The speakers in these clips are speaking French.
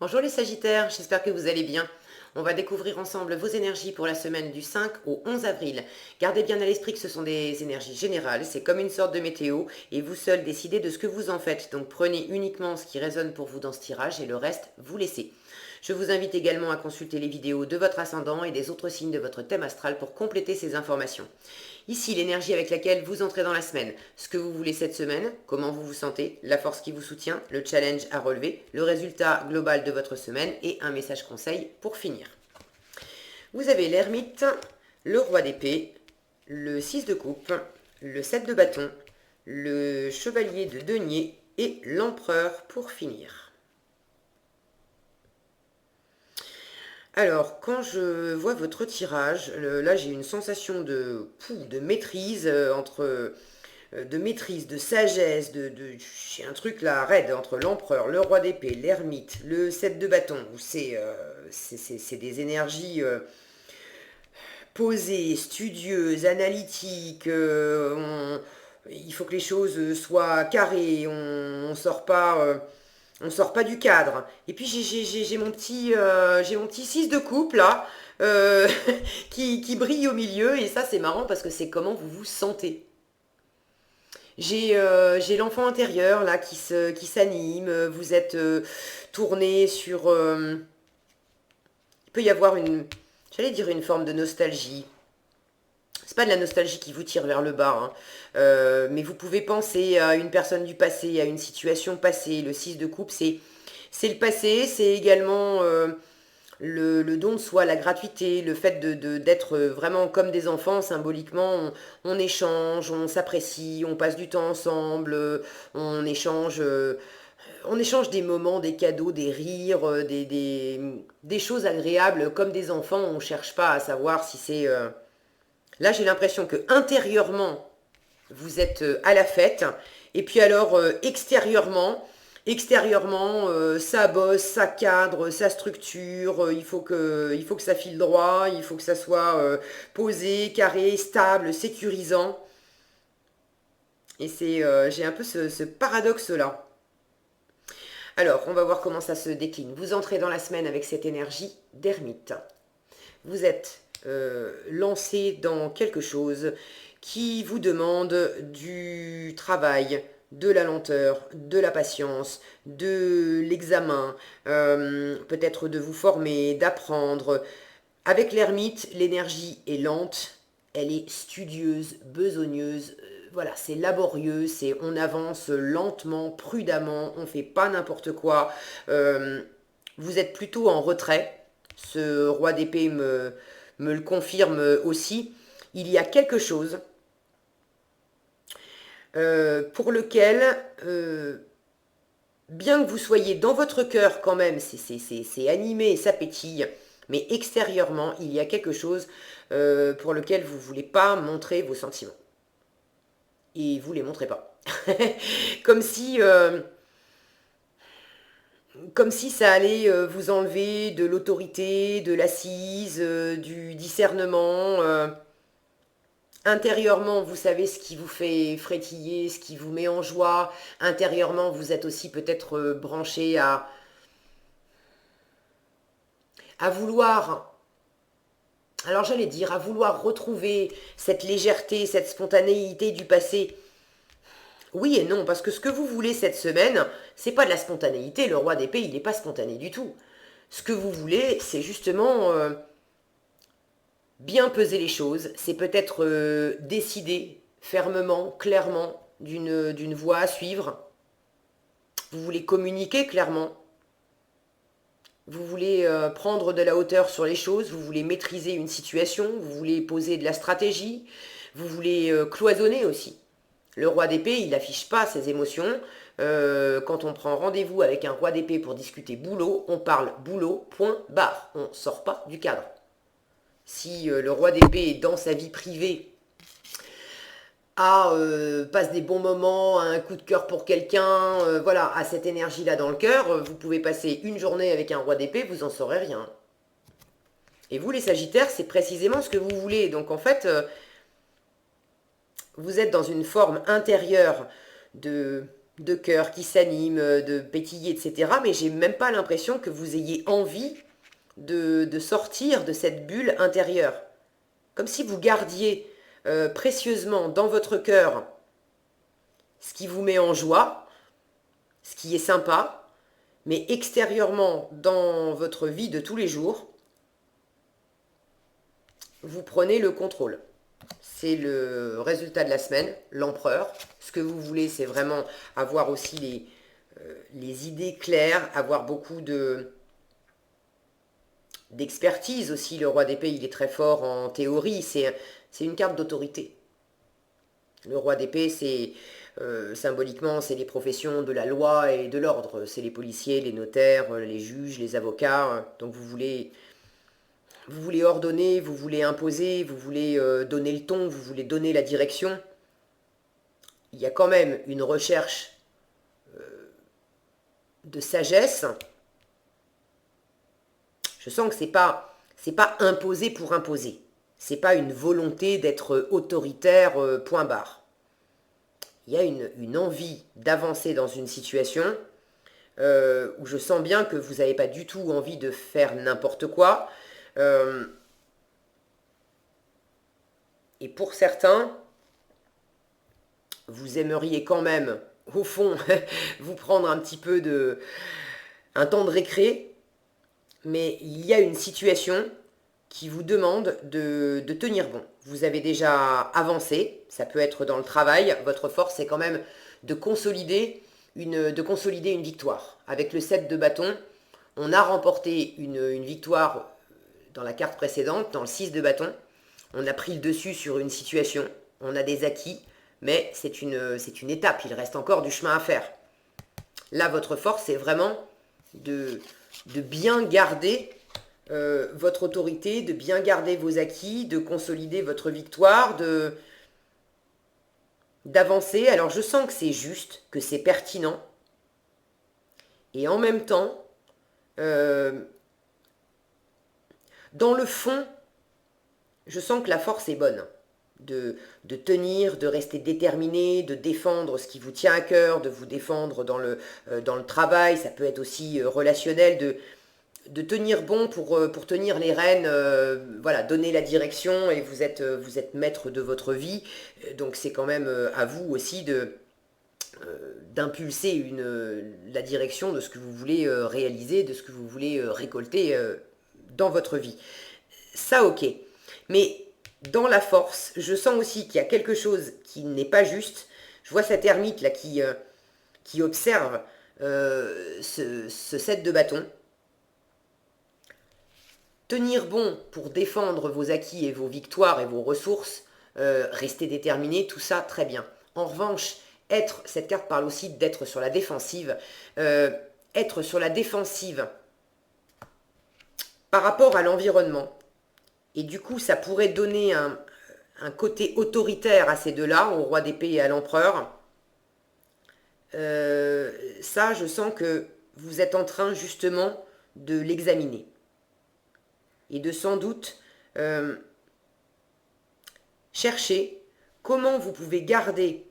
Bonjour les Sagittaires, j'espère que vous allez bien. On va découvrir ensemble vos énergies pour la semaine du 5 au 11 avril. Gardez bien à l'esprit que ce sont des énergies générales, c'est comme une sorte de météo et vous seul décidez de ce que vous en faites. Donc prenez uniquement ce qui résonne pour vous dans ce tirage et le reste, vous laissez. Je vous invite également à consulter les vidéos de votre ascendant et des autres signes de votre thème astral pour compléter ces informations. Ici, l'énergie avec laquelle vous entrez dans la semaine, ce que vous voulez cette semaine, comment vous vous sentez, la force qui vous soutient, le challenge à relever, le résultat global de votre semaine et un message conseil pour finir. Vous avez l'ermite, le roi d'épée, le 6 de coupe, le 7 de bâton, le chevalier de denier et l'empereur pour finir. Alors, quand je vois votre tirage, là j'ai une sensation de maîtrise, de maîtrise, de sagesse, j'ai un truc là raide entre l'empereur, le roi d'épée, l'ermite, le 7 de bâton, où c'est des énergies posées, studieuses, analytiques, il faut que les choses soient carrées, on sort pas... on sort pas du cadre. Et puis j'ai mon petit 6 de coupe là, qui brille au milieu. Et ça c'est marrant parce que c'est comment vous vous sentez. J'ai l'enfant intérieur là qui s'anime. Vous êtes tourné sur... il peut y avoir j'allais dire une forme de nostalgie. C'est pas de la nostalgie qui vous tire vers le bas, hein. Mais vous pouvez penser à une personne du passé, à une situation passée. Le 6 de coupe, c'est le passé, c'est également le don de soi, la gratuité, le fait d'être vraiment comme des enfants, symboliquement, on échange, on s'apprécie, on passe du temps ensemble, on échange des moments, des cadeaux, des rires, des choses agréables comme des enfants, on ne cherche pas à savoir si c'est... Là, j'ai l'impression que intérieurement, vous êtes à la fête, et puis alors extérieurement, ça bosse, ça cadre, ça structure. Il faut que ça file droit, il faut que ça soit posé, carré, stable, sécurisant. Et j'ai un peu ce paradoxe-là. Alors, on va voir comment ça se décline. Vous entrez dans la semaine avec cette énergie d'ermite. Vous êtes lancé dans quelque chose qui vous demande du travail, de la lenteur, de la patience, de l'examen, peut-être de vous former, d'apprendre. Avec l'ermite, l'énergie est lente, elle est studieuse, besogneuse, voilà, c'est laborieux, on avance lentement, prudemment, on ne fait pas n'importe quoi. Vous êtes plutôt en retrait, ce roi d'épée me le confirme aussi. Il y a quelque chose pour lequel, bien que vous soyez dans votre cœur quand même, c'est animé, ça pétille, mais extérieurement, il y a quelque chose pour lequel vous ne voulez pas montrer vos sentiments. Et vous ne les montrez pas. Comme si... comme si ça allait vous enlever de l'autorité, de l'assise, du discernement. Intérieurement, vous savez ce qui vous fait frétiller, ce qui vous met en joie. Intérieurement, vous êtes aussi peut-être branché à vouloir, alors j'allais dire, à vouloir retrouver cette légèreté, cette spontanéité du passé. Oui et non, parce que ce que vous voulez cette semaine, c'est pas de la spontanéité. Le roi d'épée, il n'est pas spontané du tout. Ce que vous voulez, c'est justement bien peser les choses. C'est peut-être décider fermement, clairement, d'une voie à suivre. Vous voulez communiquer clairement. Vous voulez prendre de la hauteur sur les choses. Vous voulez maîtriser une situation. Vous voulez poser de la stratégie. Vous voulez cloisonner aussi. Le roi d'épée, il n'affiche pas ses émotions. Quand on prend rendez-vous avec un roi d'épée pour discuter boulot, on parle boulot, point, barre. On ne sort pas du cadre. Si le roi d'épée est dans sa vie privée, passe des bons moments, a un coup de cœur pour quelqu'un, voilà, a cette énergie-là dans le cœur, vous pouvez passer une journée avec un roi d'épée, vous en saurez rien. Et vous, les Sagittaires, c'est précisément ce que vous voulez. Donc en fait, vous êtes dans une forme intérieure de de cœur qui s'anime, de pétiller, etc. Mais j'ai même pas l'impression que vous ayez envie de sortir de cette bulle intérieure. Comme si vous gardiez précieusement dans votre cœur ce qui vous met en joie, ce qui est sympa, mais extérieurement dans votre vie de tous les jours, vous prenez le contrôle. C'est le résultat de la semaine, l'empereur. Ce que vous voulez, c'est vraiment avoir aussi les idées claires, avoir beaucoup d'expertise aussi. Le roi d'épée, il est très fort en théorie. C'est une carte d'autorité. Le roi d'épée, c'est symboliquement, c'est les professions de la loi et de l'ordre. C'est les policiers, les notaires, les juges, les avocats. Donc vous voulez ordonner, vous voulez imposer, vous voulez donner le ton, vous voulez donner la direction. Il y a quand même une recherche de sagesse. Je sens que c'est pas imposer pour imposer. C'est pas une volonté d'être autoritaire, point barre. Il y a une envie d'avancer dans une situation où je sens bien que vous n'avez pas du tout envie de faire n'importe quoi. Et pour certains, vous aimeriez quand même, au fond, vous prendre un petit peu un temps de récré, mais il y a une situation qui vous demande de tenir bon. Vous avez déjà avancé, ça peut être dans le travail, votre force c'est quand même de consolider une victoire. Avec le 7 de bâton, on a remporté une victoire dans la carte précédente, dans le 6 de bâton. On a pris le dessus sur une situation, on a des acquis, mais c'est une étape, il reste encore du chemin à faire. Là, votre force, c'est vraiment de bien garder votre autorité, de bien garder vos acquis, de consolider votre victoire, d'avancer. Alors, je sens que c'est juste, que c'est pertinent, et en même temps, dans le fond, je sens que la force est bonne. De tenir, de rester déterminé, de défendre ce qui vous tient à cœur, de vous défendre dans le travail, ça peut être aussi relationnel, de tenir bon pour tenir les rênes, voilà, donner la direction, et vous êtes maître de votre vie, donc c'est quand même à vous aussi d'impulser la direction de ce que vous voulez réaliser, de ce que vous voulez récolter dans votre vie. Ça, ok. Mais dans la force, je sens aussi qu'il y a quelque chose qui n'est pas juste. Je vois cet ermite là qui observe ce 7 de bâton. Tenir bon pour défendre vos acquis et vos victoires et vos ressources, rester déterminé, tout ça, très bien. En revanche, cette carte parle aussi d'être sur la défensive. Être sur la défensive par rapport à l'environnement. Et du coup, ça pourrait donner un côté autoritaire à ces deux-là, au roi d'épée et à l'empereur. Ça, je sens que vous êtes en train justement de l'examiner. Et de sans doute chercher comment vous pouvez garder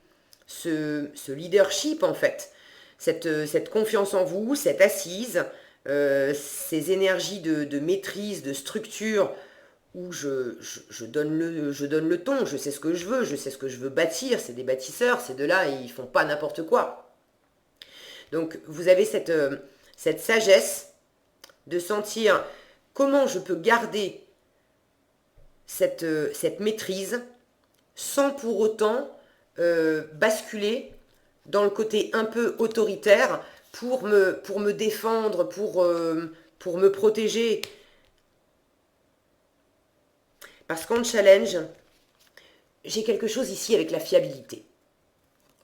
ce leadership, en fait, cette confiance en vous, cette assise, ces énergies de maîtrise, de structure, où je donne le ton, je sais ce que je veux bâtir, c'est des bâtisseurs, ces deux-là, ils font pas n'importe quoi. Donc vous avez cette sagesse de sentir comment je peux garder cette maîtrise sans pour autant basculer dans le côté un peu autoritaire pour me défendre, pour me protéger. Parce qu'en challenge, j'ai quelque chose ici avec la fiabilité.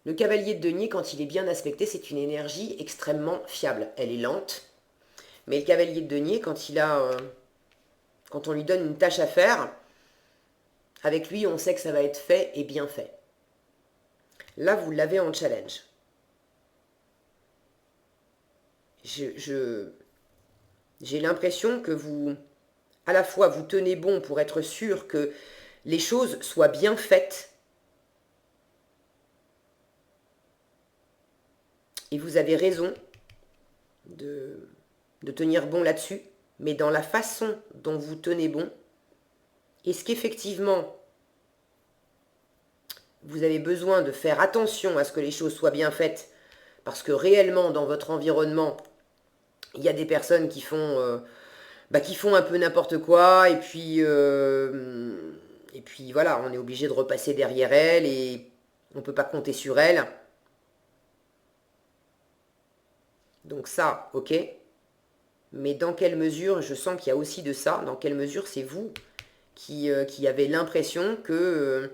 Le cavalier de denier, quand il est bien aspecté, c'est une énergie extrêmement fiable. Elle est lente, mais le cavalier de denier, quand on lui donne une tâche à faire, avec lui, on sait que ça va être fait et bien fait. Là, vous l'avez en challenge. J'ai l'impression que à la fois, vous tenez bon pour être sûr que les choses soient bien faites, Et vous avez raison de tenir bon là-dessus, mais dans la façon dont vous tenez bon, est-ce qu'effectivement, vous avez besoin de faire attention à ce que les choses soient bien faites, parce que réellement, dans votre environnement, il y a des personnes qui font un peu n'importe quoi, et puis voilà, on est obligé de repasser derrière elles, et on ne peut pas compter sur elles. Donc ça, ok. Mais dans quelle mesure, je sens qu'il y a aussi de ça, dans quelle mesure c'est vous qui avez l'impression que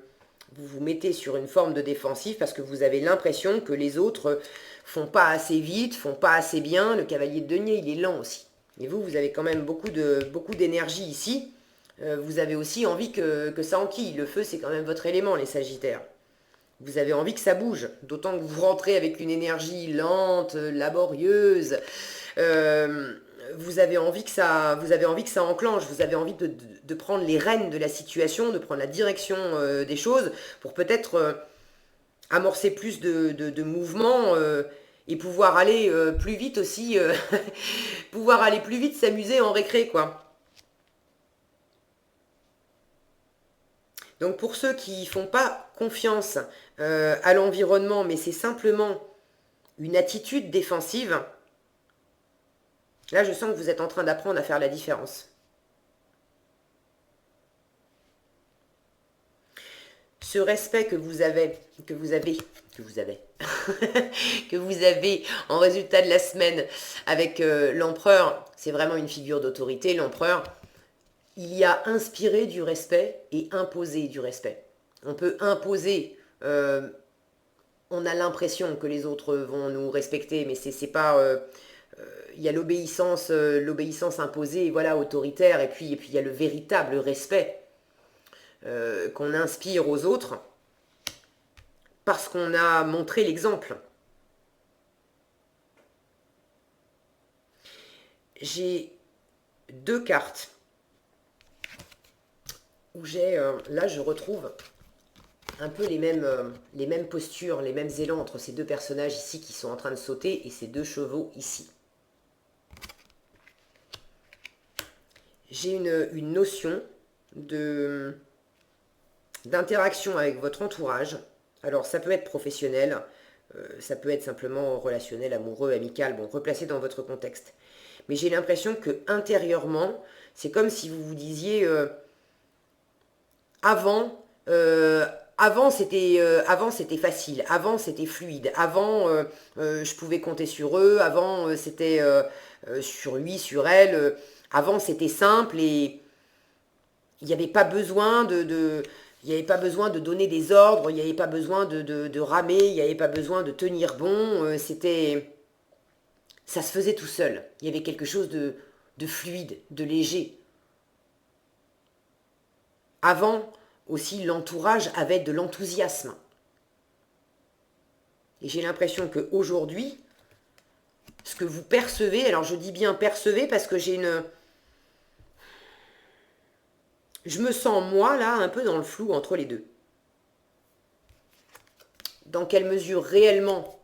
vous vous mettez sur une forme de défensif parce que vous avez l'impression que les autres font pas assez vite, font pas assez bien. Le cavalier de denier, il est lent aussi. Et vous avez quand même beaucoup d'énergie ici. Vous avez aussi envie que ça enquille. Le feu, c'est quand même votre élément, les Sagittaires. Vous avez envie que ça bouge, d'autant que vous rentrez avec une énergie lente, laborieuse. Euh, vous avez envie que ça enclenche, vous avez envie de prendre les rênes de la situation, de prendre la direction des choses pour peut-être amorcer plus de mouvements et pouvoir aller plus vite aussi, pouvoir aller plus vite s'amuser en récré, quoi. Donc pour ceux qui font pas confiance à l'environnement, mais c'est simplement une attitude défensive, là je sens que vous êtes en train d'apprendre à faire la différence. Ce respect que vous avez en résultat de la semaine avec l'empereur, c'est vraiment une figure d'autorité, l'empereur. Il y a inspiré du respect et imposé du respect. On peut imposer, on a l'impression que les autres vont nous respecter, mais c'est pas. Il y a l'obéissance imposée, voilà, autoritaire, et puis il y a le véritable respect qu'on inspire aux autres parce qu'on a montré l'exemple. J'ai deux cartes où là je retrouve un peu les mêmes postures, les mêmes élans entre ces deux personnages ici qui sont en train de sauter et ces deux chevaux ici. J'ai une notion d'interaction avec votre entourage. Alors ça peut être professionnel, ça peut être simplement relationnel, amoureux, amical, bon, replacé dans votre contexte. Mais j'ai l'impression que intérieurement, c'est comme si vous vous disiez avant, avant c'était facile, avant c'était fluide, avant je pouvais compter sur eux, avant c'était sur lui, sur elle, avant c'était simple et il n'y avait pas besoin il n'y avait pas besoin de donner des ordres, il n'y avait pas besoin de ramer, il n'y avait pas besoin de tenir bon, ça se faisait tout seul. Il y avait quelque chose de fluide, de léger. Avant, aussi, l'entourage avait de l'enthousiasme. Et j'ai l'impression qu'aujourd'hui, ce que vous percevez, alors je dis bien percevez parce que je me sens, moi, là, un peu dans le flou entre les deux. Dans quelle mesure réellement,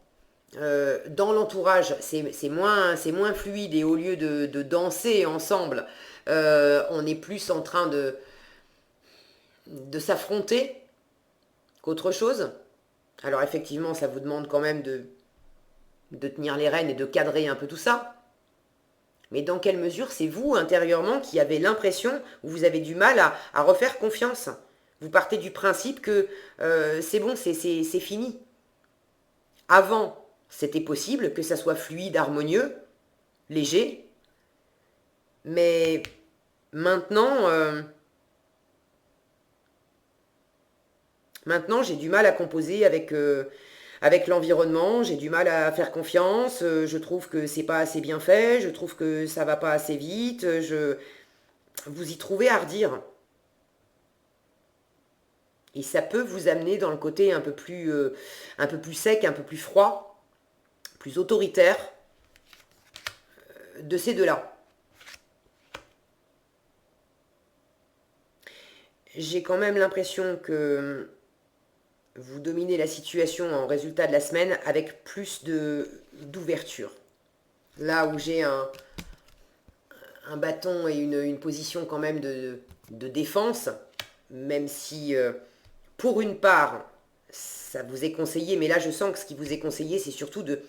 dans l'entourage, c'est moins fluide et au lieu de danser ensemble, on est plus en train de s'affronter qu'autre chose. Alors effectivement, ça vous demande quand même de tenir les rênes et de cadrer un peu tout ça. Mais dans quelle mesure c'est vous, intérieurement, qui avez l'impression, ou vous avez du mal à refaire confiance? Vous partez du principe que c'est bon, c'est fini. Avant, c'était possible que ça soit fluide, harmonieux, léger, mais maintenant, maintenant j'ai du mal à composer avec l'environnement, j'ai du mal à faire confiance, je trouve que c'est pas assez bien fait, je trouve que ça va pas assez vite, vous y trouvez à redire. Et ça peut vous amener dans le côté un peu plus sec, un peu plus froid, plus autoritaire de ces deux-là. J'ai quand même l'impression que vous dominez la situation en résultat de la semaine avec plus d'ouverture. Là où j'ai un bâton et une position quand même de défense, même si pour une part, ça vous est conseillé, mais là je sens que ce qui vous est conseillé, c'est surtout de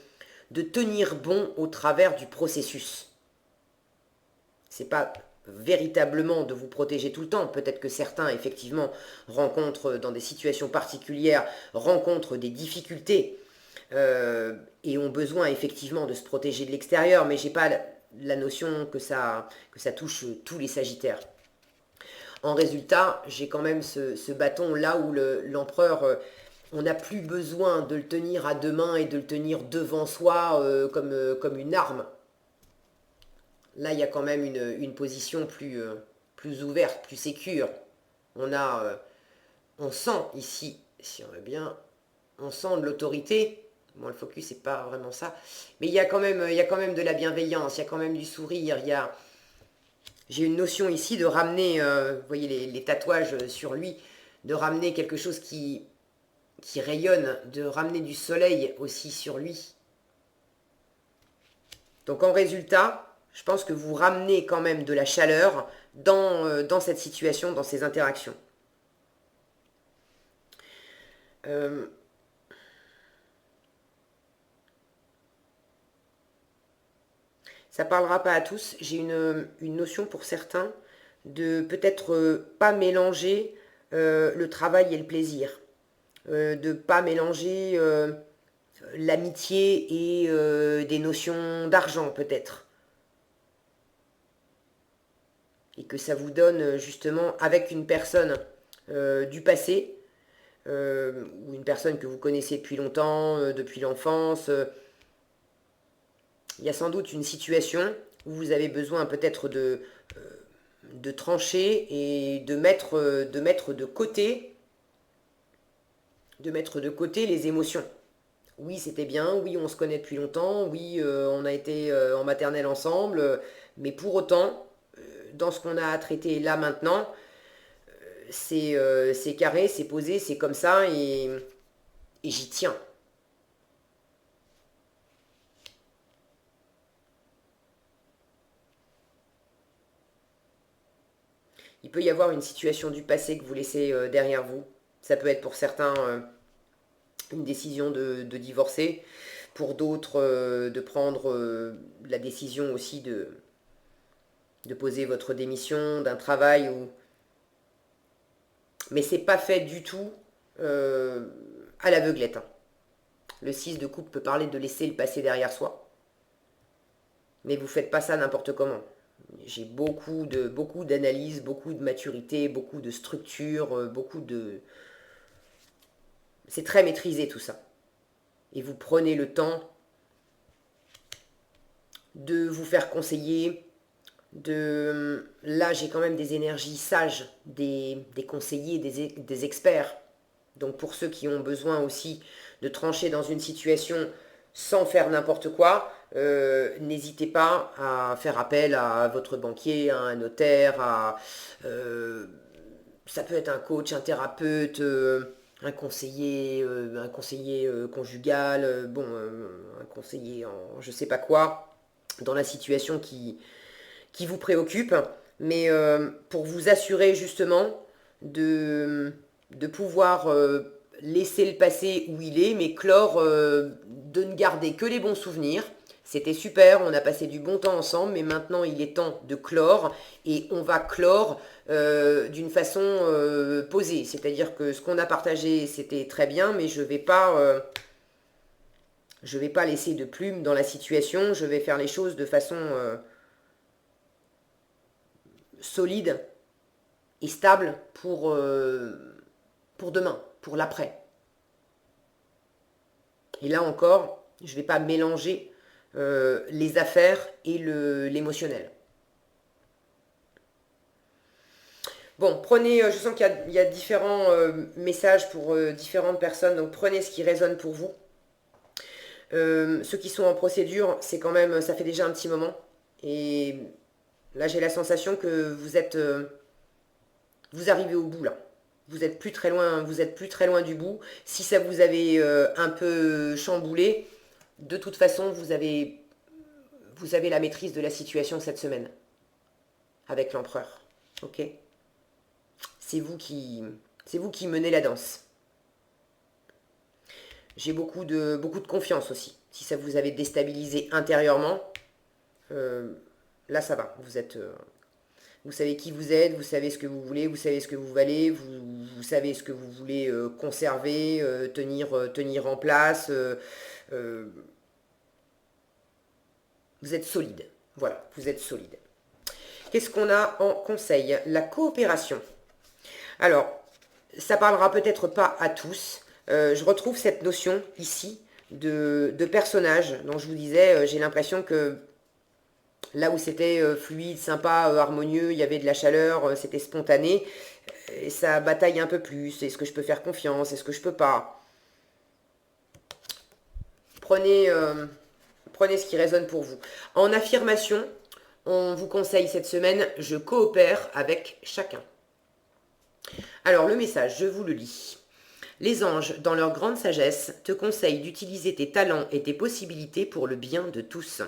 tenir bon au travers du processus. C'est pas véritablement de vous protéger tout le temps. Peut-être que certains, effectivement, rencontrent dans des situations particulières, rencontrent des difficultés et ont besoin effectivement de se protéger de l'extérieur, mais j'ai pas la notion que ça touche tous les Sagittaires. En résultat, j'ai quand même ce bâton là où l'empereur, on n'a plus besoin de le tenir à deux mains et de le tenir devant soi comme une arme. Là, il y a quand même une position plus ouverte, plus sécure. On sent ici, si on veut bien, on sent de l'autorité. Bon, le focus, c'est pas vraiment ça. Mais il y a quand même de la bienveillance, il y a quand même du sourire. J'ai une notion ici de ramener, vous voyez les tatouages sur lui, de ramener quelque chose qui rayonne, de ramener du soleil aussi sur lui. Donc en résultat, je pense que vous ramenez quand même de la chaleur dans cette situation, dans ces interactions. Ça ne parlera pas à tous. J'ai une notion pour certains de peut-être pas mélanger le travail et le plaisir. De ne pas mélanger l'amitié et des notions d'argent peut-être. Et que ça vous donne justement avec une personne du passé, ou une personne que vous connaissez depuis longtemps, depuis l'enfance. Il y a sans doute une situation où vous avez besoin peut-être de trancher et de mettre de côté les émotions. Oui, c'était bien, oui, on se connaît depuis longtemps, oui, on a été en maternelle ensemble, mais pour autant, dans ce qu'on a à traiter là maintenant, c'est carré, c'est posé, c'est comme ça, et j'y tiens. Il peut y avoir une situation du passé que vous laissez derrière vous. Ça peut être pour certains une décision de divorcer, pour d'autres de prendre la décision aussi de poser votre démission d'un travail. Mais c'est pas fait du tout à l'aveuglette. Hein. Le 6 de coupe peut parler de laisser le passé derrière soi. Mais vous faites pas ça n'importe comment. J'ai beaucoup d'analyse, beaucoup de maturité, beaucoup de structure, beaucoup de... C'est très maîtrisé tout ça. Et vous prenez le temps de vous faire conseiller, Là, j'ai quand même des énergies sages, des conseillers, des experts. Donc pour ceux qui ont besoin aussi de trancher dans une situation sans faire n'importe quoi, n'hésitez pas à faire appel à votre banquier, à un notaire, ça peut être un coach, un thérapeute, un conseiller conjugal, un conseiller en je sais pas quoi, dans la situation qui vous préoccupe, mais pour vous assurer justement de pouvoir laisser le passé où il est, mais clore, de ne garder que les bons souvenirs. C'était super, on a passé du bon temps ensemble, mais maintenant il est temps de clore, et on va clore d'une façon posée. C'est-à-dire que ce qu'on a partagé, c'était très bien, mais je vais pas laisser de plume dans la situation, je vais faire les choses de façon solide et stable pour demain, pour l'après. Et là encore, je ne vais pas mélanger les affaires et l'émotionnel. Bon, prenez, je sens qu'il y a différents messages pour différentes personnes, donc prenez ce qui résonne pour vous. Ceux qui sont en procédure, c'est quand même, ça fait déjà un petit moment. Et là, j'ai la sensation que vous arrivez au bout, là. Vous êtes plus très loin, vous êtes plus très loin du bout. Si ça vous avait un peu chamboulé, de toute façon, vous avez la maîtrise de la situation cette semaine avec l'empereur. Ok? C'est vous qui menez la danse. J'ai beaucoup de confiance aussi. Si ça vous avait déstabilisé intérieurement, là ça va. Vous savez qui vous êtes, vous savez ce que vous voulez, vous savez ce que vous valez, vous savez ce que vous voulez conserver, tenir en place. Vous êtes solide. Voilà, vous êtes solide. Qu'est-ce qu'on a en conseil? La coopération. Alors, ça parlera peut-être pas à tous. Je retrouve cette notion ici de personnage dont je vous disais, j'ai l'impression que là où c'était fluide, sympa, harmonieux, il y avait de la chaleur, c'était spontané, et ça bataille un peu plus. Est-ce que je peux faire confiance? Est-ce que je peux pas? Prenez, prenez ce qui résonne pour vous. En affirmation, on vous conseille cette semaine, je coopère avec chacun. Alors le message, je vous le lis. Les anges, dans leur grande sagesse, te conseillent d'utiliser tes talents et tes possibilités pour le bien de tous.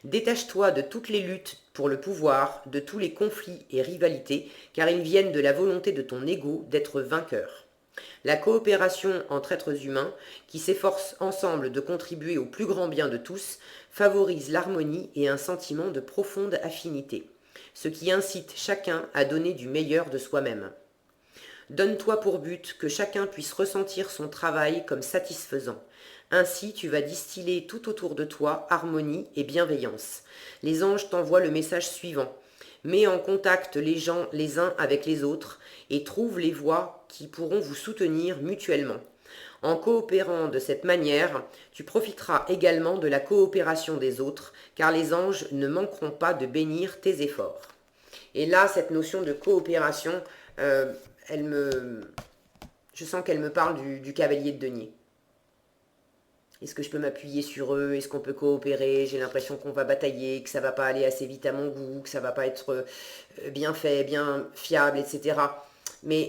Détache-toi de toutes les luttes pour le pouvoir, de tous les conflits et rivalités, car ils viennent de la volonté de ton ego d'être vainqueur. La coopération entre êtres humains, qui s'efforcent ensemble de contribuer au plus grand bien de tous, favorise l'harmonie et un sentiment de profonde affinité, ce qui incite chacun à donner du meilleur de soi-même. Donne-toi pour but que chacun puisse ressentir son travail comme satisfaisant. Ainsi, tu vas distiller tout autour de toi harmonie et bienveillance. Les anges t'envoient le message suivant. Mets en contact les gens les uns avec les autres et trouve les voies qui pourront vous soutenir mutuellement. En coopérant de cette manière, tu profiteras également de la coopération des autres, car les anges ne manqueront pas de bénir tes efforts. Et là, cette notion de coopération, je sens qu'elle me parle du cavalier de denier. Est-ce que je peux m'appuyer sur eux? Est-ce qu'on peut coopérer? J'ai l'impression qu'on va batailler, que ça va pas aller assez vite à mon goût, que ça va pas être bien fait, bien fiable, etc. Mais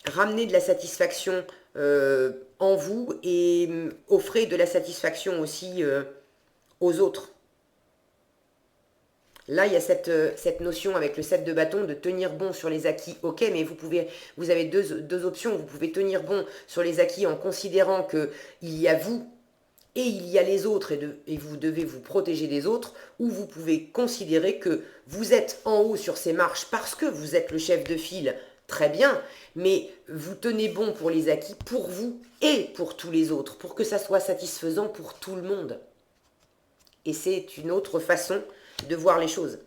ramenez de la satisfaction en vous et offrez de la satisfaction aussi aux autres. Là, il y a cette notion avec le 7 de bâton de tenir bon sur les acquis. Ok, mais vous avez deux options. Vous pouvez tenir bon sur les acquis en considérant qu'il y a vous et il y a les autres et vous devez vous protéger des autres, ou vous pouvez considérer que vous êtes en haut sur ces marches parce que vous êtes le chef de file, très bien, mais vous tenez bon pour les acquis, pour vous et pour tous les autres, pour que ça soit satisfaisant pour tout le monde. Et c'est une autre façon de voir les choses,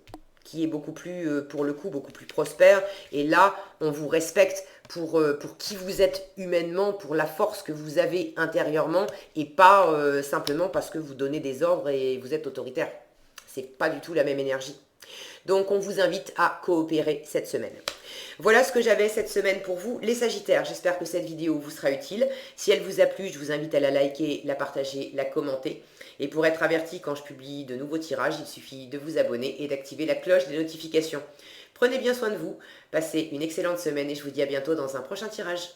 qui est beaucoup plus, pour le coup, beaucoup plus prospère. Et là, on vous respecte pour qui vous êtes humainement, pour la force que vous avez intérieurement, et pas simplement parce que vous donnez des ordres et vous êtes autoritaire. C'est pas du tout la même énergie. Donc, on vous invite à coopérer cette semaine. Voilà ce que j'avais cette semaine pour vous, les Sagittaires. J'espère que cette vidéo vous sera utile. Si elle vous a plu, je vous invite à la liker, la partager, la commenter. Et pour être averti quand je publie de nouveaux tirages, il suffit de vous abonner et d'activer la cloche des notifications. Prenez bien soin de vous, passez une excellente semaine et je vous dis à bientôt dans un prochain tirage.